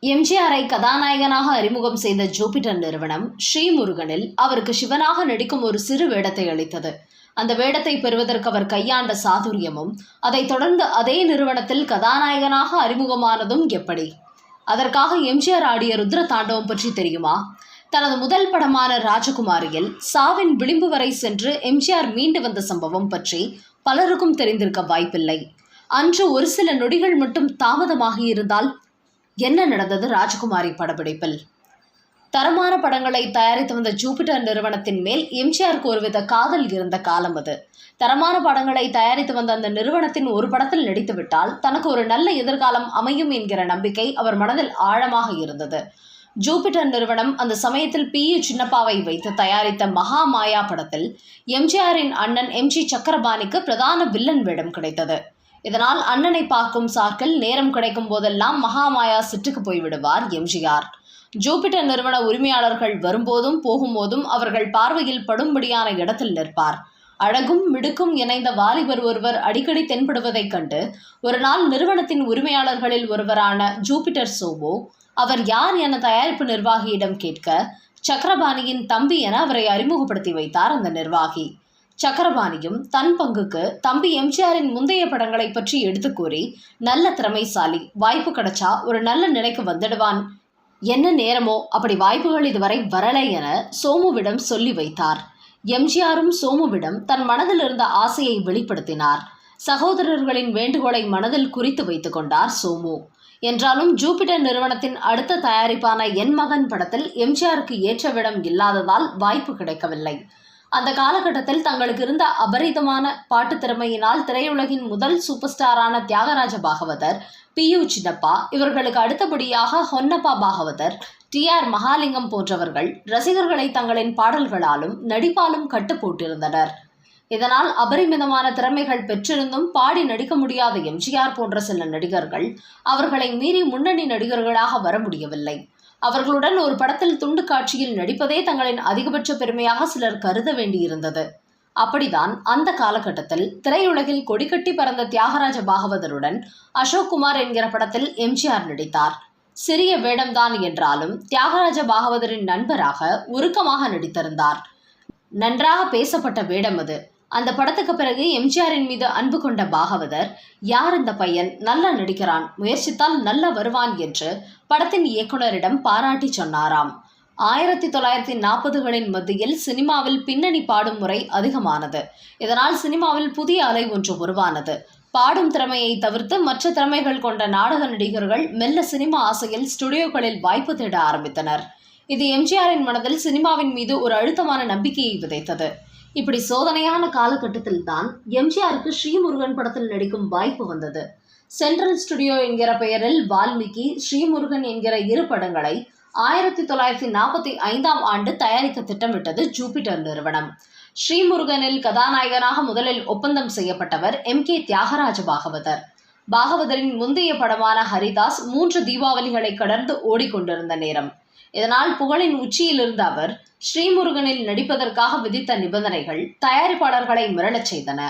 எம்ஜிஆரை கதாநாயகனாக அறிமுகம் செய்த ஜூபிட்டர் நிறுவனம் ஸ்ரீமுருகனில் அவருக்கு சிவனாக நடிக்கும் ஒரு சிறு வேடத்தை அளித்தது. அந்த வேடத்தை பெறுவதற்கு அவர் கையாண்ட சாதுரியமும், அதைத் தொடர்ந்து அதே நிறுவனத்தில் கதாநாயகனாக அறிமுகமானதும் எப்படி? அதற்காக எம்ஜிஆர் ஆடிய ருத்ர தாண்டவம் பற்றி தெரியுமா? தனது முதல் படமான ராஜகுமாரியில் சாவின் விளிம்பு வரை சென்று எம்ஜிஆர் மீண்டு வந்த சம்பவம் பற்றி பலருக்கும் தெரிந்திருக்க வாய்ப்பில்லை. அன்று ஒரு சில நொடிகள் மட்டும் தாமதமாகி இருந்தால் என்ன நடந்தது ராஜகுமாரி படப்பிடிப்பில்? தரமான படங்களை தயாரித்து வந்த ஜூபிட்டர் நிறுவனத்தின் மேல் எம்ஜிஆருக்கு ஒருவித காதல் இருந்த காலம் அது. தரமான படங்களை தயாரித்து வந்த அந்த நிறுவனத்தின் ஒரு படத்தில் நடித்துவிட்டால் தனக்கு ஒரு நல்ல எதிர்காலம் அமையும் என்கிற நம்பிக்கை அவர் மனதில் ஆழமாக இருந்தது. ஜூபிட்டர் நிறுவனம் அந்த சமயத்தில் பி.யு. சின்னப்பாவை வைத்து தயாரித்த மகாமாயா படத்தில் எம்ஜிஆரின் அண்ணன் எம்.ஜி. சக்கரபாணிக்கு பிரதான வில்லன் வேடம் கிடைத்தது. இதனால் அண்ணனை பார்க்கும் சார்கில் நேரம் கிடைக்கும் போதெல்லாம் மகாமாயா சிட்டுக்கு போய்விடுவார் எம்ஜிஆர். ஜூபிட்டர் நிறுவன உரிமையாளர்கள் வரும்போதும் போகும்போதும் அவர்கள் பார்வையில் படும்படியான இடத்தில் நிற்பார். அழகும் மிடுக்கும் இணைந்த வாலிபர் ஒருவர் அடிக்கடி தென்படுவதைக் கண்டு ஒரு நாள் நிறுவனத்தின் உரிமையாளர்களில் ஒருவரான ஜூபிட்டர் சோமு அவர் யார் என தயாரிப்பு நிர்வாகியிடம் கேட்க, சக்கரபாணியின் தம்பி என அவரை அறிமுகப்படுத்தி வைத்தார் அந்த நிர்வாகி. சக்கரபாணியும் தன் பங்குக்கு தம்பி எம்ஜிஆரின் முந்தைய படங்களை பற்றி எடுத்து கூறி, நல்ல திறமைசாலி, வாய்ப்பு கிடைச்சா ஒரு நல்ல நிலைக்கு வந்துடுவான், என்ன நேரமோ அப்படி வாய்ப்புகள் இதுவரை வரலை என சோமுவிடம் சொல்லி வைத்தார். எம்ஜிஆரும் சோமுவிடம் தன் மனதில் இருந்த ஆசையை வெளிப்படுத்தினார். சகோதரர்களின் வேண்டுகோளை மனதில் குறித்து வைத்துக் கொண்டார் சோமு. என்றாலும் ஜூபிட்டர் நிறுவனத்தின் அடுத்த தயாரிப்பான என் மகன் படத்தில் எம்ஜிஆருக்கு ஏற்ற விடம் இல்லாததால் வாய்ப்பு கிடைக்கவில்லை. அந்த காலகட்டத்தில் தங்களுக்கு இருந்த அபரிதமான பாட்டு திறமையினால் திரையுலகின் முதல் சூப்பர் ஸ்டாரான தியாகராஜ பாகவதர், பி.யு. சின்னப்பா, இவர்களுக்கு அடுத்தபடியாக ஹொன்னப்பா பாகவதர், டி.ஆர். மகாலிங்கம் போன்றவர்கள் ரசிகர்களை தங்களின் பாடல்களாலும் நடிப்பாலும் கட்டு போட்டிருந்தனர். இதனால் அபரிமிதமான திறமைகள் பெற்றிருந்தும் பாடி நடிக்க முடியாத எம்ஜிஆர் போன்ற சில நடிகர்கள் அவர்களை மீறி முன்னணி நடிகர்களாக வர முடியவில்லை. அவர்களுடன் ஒரு படத்தில் துண்டு காட்சியில் நடிப்பதே தங்களின் அதிகபட்ச பெருமையாக சிலர் கருத வேண்டியிருந்தது. அப்படிதான் அந்த காலகட்டத்தில் திரையுலகில் கொடிக்கட்டி பறந்த தியாகராஜ பாகவதருடன் அசோக் குமார் என்கிற படத்தில் எம்ஜிஆர் நடித்தார். சிறிய வேடம்தான் என்றாலும் தியாகராஜ பாகவதரின் நண்பராக உருக்கமாக நடித்திருந்தார். நன்றாக பேசப்பட்ட வேடம் அது. அந்த படத்துக்கு பிறகு எம்ஜிஆரின் மீது அன்பு கொண்ட பாகவதர், யார் இந்த பையன், நல்லா நடிக்கிறான், முயற்சித்தால் நல்ல வருவான் என்று படத்தின் இயக்குனரிடம் பாராட்டி சொன்னாராம். 1940களின் மத்தியில் சினிமாவில் பின்னணி பாடும் முறை அதிகமானது. இதனால் சினிமாவில் புதிய அலை ஒன்று உருவானது. பாடும் திறமையை தவிர்த்து மற்ற திறமைகள் கொண்ட நாடக நடிகர்கள் மெல்ல சினிமா ஆசையில் ஸ்டுடியோக்களில் வாய்ப்பு தேட ஆரம்பித்தனர். இது எம்ஜிஆரின் மனதில் சினிமாவின் மீது ஒரு அழுத்தமான நம்பிக்கையை விதைத்தது. இப்படி சோதனையான காலகட்டத்தில் தான் எம்ஜிஆருக்கு ஸ்ரீமுருகன் படத்தில் நடிக்கும் வாய்ப்பு வந்தது. சென்ட்ரல் ஸ்டுடியோ என்கிற பெயரில் வால்மீகி, ஸ்ரீமுருகன் என்கிற இரு படங்களை 1945ஆம் ஆண்டு தயாரிக்க திட்டமிட்டது ஜூபிட்டர் நிறுவனம். ஸ்ரீமுருகனில் கதாநாயகனாக முதலில் ஒப்பந்தம் செய்யப்பட்டவர் எம்.கே. தியாகராஜ பாகவதர். பாகவதரின் முந்தைய படமான ஹரிதாஸ் 3 தீபாவளிகளை கடந்து ஓடிக்கொண்டிருந்த நேரம். இதனால் புகழின் உச்சியில் இருந்த அவர் ஸ்ரீமுருகனில் நடிப்பதற்காக விதித்த நிபந்தனைகள் தயாரிப்பாளர்களை மிரளச் செய்தன.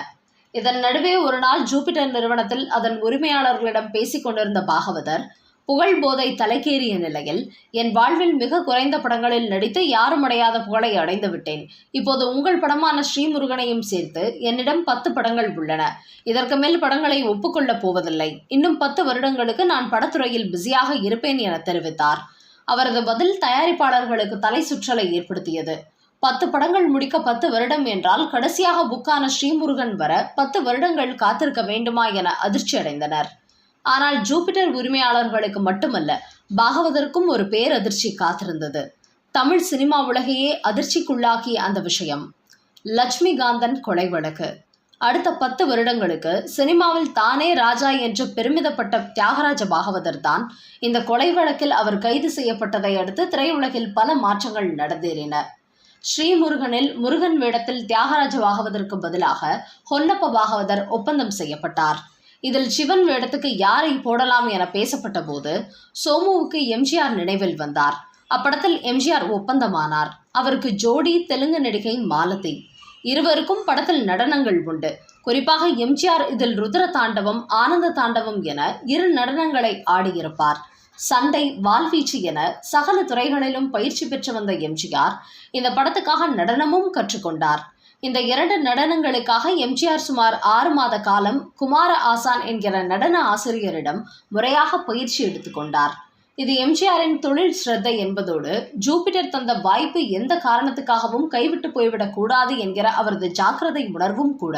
இதன் நடுவே ஒரு நாள் ஜூபிட்டர் நிறுவனத்தில் அதன் உரிமையாளர்களிடம் பேசிக் கொண்டிருந்த பாகவதர், புகழ் போதை தலைக்கேறிய நிலையில் என் வாழ்வில் மிக குறைந்த படங்களில் நடித்து யாரும் அடையாத புகழை அடைந்து விட்டேன். இப்போது உங்கள் படமான ஸ்ரீமுருகனையும் சேர்த்து என்னிடம் 10 படங்கள் உள்ளன. இதற்கு மேல் படங்களை ஒப்புக்கொள்ளப் போவதில்லை. இன்னும் 10 வருடங்களுக்கு நான் படத்துறையில் பிஸியாக இருப்பேன் என தெரிவித்தார். அவரது பதில் தயாரிப்பாளர்களுக்கு தலை சுற்றலை ஏற்படுத்தியது. 10 படங்கள் முடிக்க 10 வருடம் என்றால் கடைசியாக புக்கான ஸ்ரீமுருகன் வர 10 வருடங்கள் காத்திருக்க வேண்டுமா என அதிர்ச்சி அடைந்தனர். ஆனால் ஜூபிட்டர் உரிமையாளர்களுக்கு மட்டுமல்ல, பாகவதற்கும் ஒரு பேரதிர்ச்சி காத்திருந்தது. தமிழ் சினிமா உலகையே அதிர்ச்சிக்குள்ளாக்கிய அந்த விஷயம் லட்சுமிகாந்தன் கொலை வழக்கு. அடுத்த 10 வருடங்களுக்கு சினிமாவில் தானே ராஜா என்று பெருமிதப்பட்ட தியாகராஜ பாகவதர் தான் இந்த கொலை வழக்கில் அவர் கைது செய்யப்பட்டதை அடுத்து திரையுலகில் பல மாற்றங்கள் நடந்தேறின. ஸ்ரீமுருகனில் முருகன் வேடத்தில் தியாகராஜ பாகவதற்கு பதிலாக ஹொன்னப்ப பாகவதர் ஒப்பந்தம் செய்யப்பட்டார். இதில் சிவன் வேடத்துக்கு யாரை போடலாம் என பேசப்பட்ட போது சோமுவுக்கு எம்ஜிஆர் நினைவில் வந்தார். அப்படத்தில் எம்ஜிஆர் ஒப்பந்தமானார். அவருக்கு ஜோடி தெலுங்கு நடிகை மாலதி. இருவருக்கும் படத்தில் நடனங்கள் உண்டு. குறிப்பாக எம்ஜிஆர் இதில் ருத்ர தாண்டவம், ஆனந்த தாண்டவம் என 2 நடனங்களை ஆடியிருப்பார். சண்டை, வாள்வீச்சு என சகல துறைகளிலும் பயிற்சி பெற்று வந்த எம்ஜிஆர் இந்த படத்துக்காக நடனமும் கற்றுக்கொண்டார். இந்த 2 நடனங்களுக்காக எம்ஜிஆர் சுமார் 6 மாத காலம் குமார ஆசான் என்கிற நடன ஆசிரியரிடம் முறையாக பயிற்சி எடுத்துக்கொண்டார். இது எம்ஜிஆரின் தொழில் ஸ்ரத்தை என்பதோடு ஜூபிட்டர் தந்த வாய்ப்பு எந்த காரணத்துக்காகவும் கைவிட்டு போய்விடக் கூடாது என்கிற அவரது ஜாக்கிரதை உணர்வும் கூட.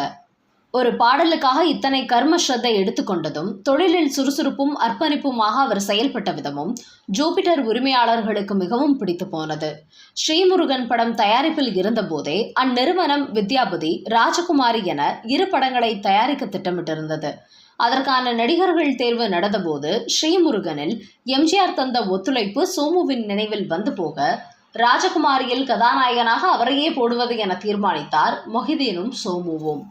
ஒரு பாடலுக்காக இத்தனை கர்ம ஸ்ரத்தை எடுத்துக்கொண்டதும், தொழிலில் சுறுசுறுப்பும் அர்ப்பணிப்புமாக அவர் செயல்பட்ட விதமும் ஜூபிட்டர் உரிமையாளர்களுக்கு மிகவும் பிடித்து போனது. ஸ்ரீமுருகன் படம் தயாரிப்பில் இருந்தபோதே அந்நிறுவனம் வித்யாபதி, ராஜகுமாரி என 2 படங்களை தயாரிக்க திட்டமிட்டிருந்தது. அதற்கான நடிகர்கள் தேர்வு நடந்தபோது ஸ்ரீமுருகனில் எம்ஜிஆர் தந்த ஒத்துழைப்பு சோமுவின் நினைவில் வந்து போக, ராஜகுமாரியில் கதாநாயகனாக அவரையே போடுவது என தீர்மானித்தார் மொஹிதீனும் சோமுவும்.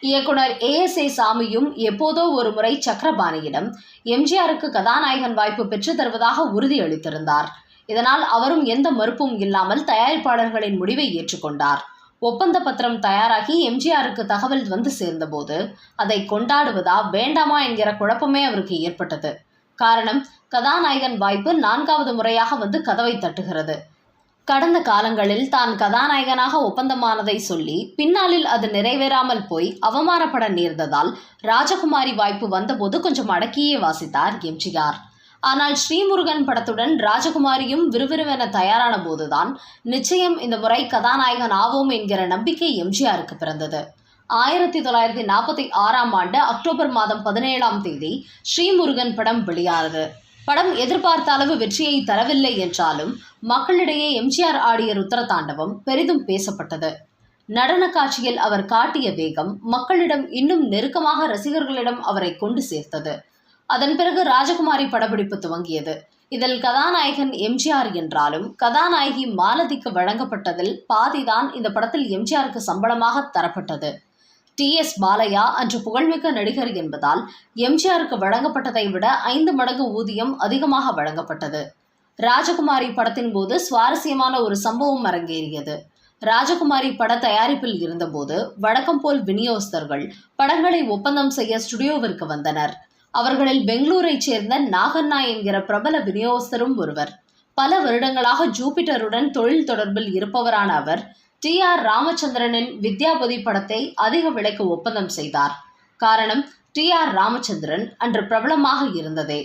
இயக்குனர் ASA சாமியும் எப்போதோ ஒரு முறை சக்கரபாணியிடம் எம்ஜிஆருக்கு கதாநாயகன் வாய்ப்பு பெற்று தருவதாக உறுதியளித்திருந்தார். இதனால் அவரும் எந்த மறுப்பும் இல்லாமல் தயாரிப்பாளர்களின் முடிவை ஏற்றுக்கொண்டார். ஒப்பந்த பத்திரம் தயாராகி எம்ஜிஆருக்கு தகவல் வந்து சேர்ந்தபோது அதை கொண்டாடுவதா வேண்டாமா என்கிற குழப்பமே அவருக்கு ஏற்பட்டது. காரணம், கதாநாயகன் வாய்ப்பு 4வது முறையாக வந்து கதவை தட்டுகிறது. கடந்த காலங்களில் தான் கதாநாயகனாக ஒப்பந்தமானதை சொல்லி பின்னாளில் அது நிறைவேறாமல் போய் அவமானப்பட நேர்ந்ததால் ராஜகுமாரி வாய்ப்பு வந்தபோது கொஞ்சம் அடக்கியே வாசித்தார் எம்ஜிஆர். ஆனால் ஸ்ரீமுருகன் படத்துடன் ராஜகுமாரியும் விறுவிறுவென தயாரான போதுதான் நிச்சயம் இந்த முறை கதாநாயகன் ஆவோம் என்கிற நம்பிக்கை எம்ஜிஆருக்கு பிறந்தது. 1946ஆம் ஆண்டு அக்டோபர் மாதம் 17ஆம் தேதி ஸ்ரீமுருகன் படம் வெளியானது. படம் எதிர்பார்த்த அளவு வெற்றியை தரவில்லை என்றாலும் மக்களிடையே எம்ஜிஆர் ஆடிய ருத்ரதாண்டவம் பெரிதும் பேசப்பட்டது. நடன காட்சியில் அவர் காட்டிய வேகம் மக்களிடம் இன்னும் நெருக்கமாக ரசிகர்களிடம் அவரை கொண்டு சேர்த்தது. அதன் பிறகு ராஜகுமாரி படப்பிடிப்பு துவங்கியது. இதில் கதாநாயகன் எம்ஜிஆர் என்றாலும் கதாநாயகி மாலதிக்கு வழங்கப்பட்டதில் பாதிதான் இந்த படத்தில் எம்ஜிஆருக்கு சம்பளமாக தரப்பட்டது. TS பாலையா அன்று புகழ்மிக்க நடிகர் என்பதால் எம்ஜிஆருக்கு வழங்கப்பட்டதை விட 5 மடங்கு ஊதியம் அதிகமாக வழங்கப்பட்டது. ராஜகுமாரி படத்தின் போது சுவாரஸ்யமான ஒரு சம்பவம் அரங்கேறியது. ராஜகுமாரி பட தயாரிப்பில் இருந்தபோது வழக்கம் போல் விநியோகஸ்தர்கள் படங்களை ஒப்பந்தம் செய்ய ஸ்டுடியோவிற்கு வந்தனர். அவர்களில் பெங்களூரைச் சேர்ந்த நாகண்ணா என்கிற பிரபல விநியோகஸ்தரும் ஒருவர். பல வருடங்களாக ஜூபிட்டருடன் தொழில் தொடர்பில் இருப்பவரான அவர் TR ராமச்சந்திரனின் வித்யாபதி படத்தை அதிக விலைக்கு ஒப்பந்தம் செய்தார். காரணம், TR ராமச்சந்திரன் அன்று பிரபலமாக இருந்ததே.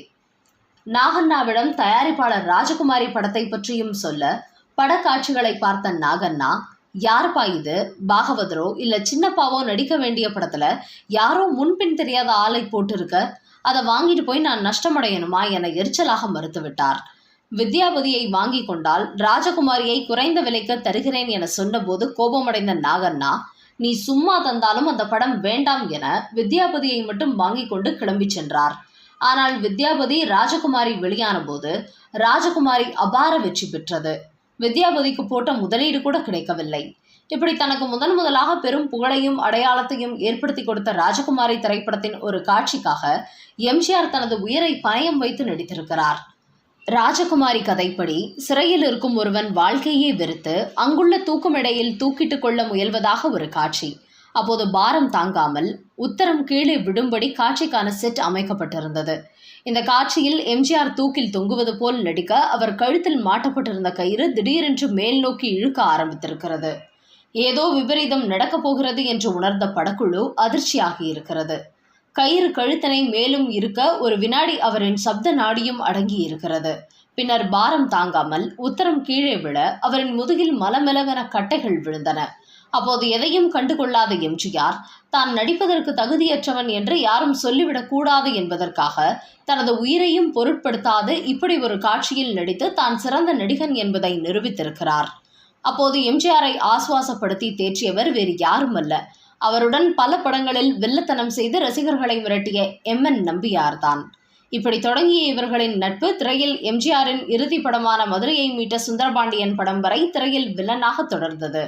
நாகண்ணாவிடம் தயாரிப்பாளர் ராஜகுமாரி படத்தை பற்றியும் சொல்ல, படக்காட்சிகளை பார்த்த நாகண்ணா, யாருப்பா இது, பாகவதரோ இல்ல சின்னப்பாவோ நடிக்க வேண்டிய படத்துல யாரோ முன்பின் தெரியாத ஆளை போட்டிருக்க, அதை வாங்கிட்டு போய் நான் நஷ்டமடையணுமா என எரிச்சலாக மறுத்துவிட்டார். வித்யாபதியை வாங்கி கொண்டால் ராஜகுமாரியை குறைந்த விலைக்கு தருகிறேன் என சொன்னபோது கோபமடைந்த நாகண்ணா, நீ சும்மா தந்தாலும் அந்த படம் வேண்டாம் என வித்யாபதியை மட்டும் வாங்கி கொண்டு கிளம்பி சென்றார். ஆனால் வித்யாபதி ராஜகுமாரி வெளியான போது ராஜகுமாரி அபார வெற்றி பெற்றது. வித்யாபதிக்கு போட்ட முதலீடு கூட கிடைக்கவில்லை. இப்படி தனக்கு முதலாக பெரும் புகழையும் அடையாளத்தையும் ஏற்படுத்தி கொடுத்த ராஜகுமாரி திரைப்படத்தின் ஒரு காட்சிக்காக எம்ஜிஆர் தனது உயிரை பணயம் வைத்து நடித்திருக்கிறார். ராஜகுமாரி கதைப்படி சிறையில் இருக்கும் ஒருவன் வாழ்க்கையே வெறுத்து அங்குள்ள தூக்குமிடையில் தூக்கிட்டு கொள்ள முயல்வதாக ஒரு காட்சி. அப்போது பாரம் தாங்காமல் உத்தரம் கீழே விடும்படி காட்சிக்கான செட் அமைக்கப்பட்டிருந்தது. இந்த காட்சியில் எம்ஜிஆர் தூக்கில் தொங்குவது போல் நடிக்க அவர் கழுத்தில் மாட்டப்பட்டிருந்த கயிறு திடீரென்று மேல் நோக்கி இழுக்க ஆரம்பித்திருக்கிறது. ஏதோ விபரீதம் நடக்கப் போகிறது என்று உணர்ந்த படக்குழு அதிர்ச்சியாகி இருக்கிறது. கயிறு கழுத்தனை மேலும் இருக்க ஒரு வினாடி அவரின் சப்த நாடியும் அடங்கி இருக்கிறது. பின்னர் பாரம் தாங்காமல் உத்தரம் கீழே விழ அவரின் முதுகில் மலமெலவென கட்டைகள் விழுந்தன. அப்போது எதையும் கண்டுகொள்ளாத எம்ஜிஆர் தான் நடிப்பதற்கு தகுதியற்றவன் என்று யாரும் சொல்லிவிடக் கூடாது என்பதற்காக தனது உயிரையும் பொருட்படுத்தாது இப்படி ஒரு காட்சியில் நடித்து தான் சிறந்த நடிகன் என்பதை நிரூபித்திருக்கிறார். அப்போது எம்ஜிஆரை ஆசுவாசப்படுத்தி தேற்றியவர் வேறு யாரும் அல்ல, அவருடன் பல படங்களில் வில்லத்தனம் செய்து ரசிகர்களை மிரட்டிய MN நம்பியார்தான். இப்படி தொடங்கிய இவர்களின் நட்பு திரையில் எம்ஜிஆரின் இறுதி படமான மதுரையை மீட்ட சுந்தரபாண்டியன் படம் வரை திரையில் வில்லனாக தொடர்ந்தது.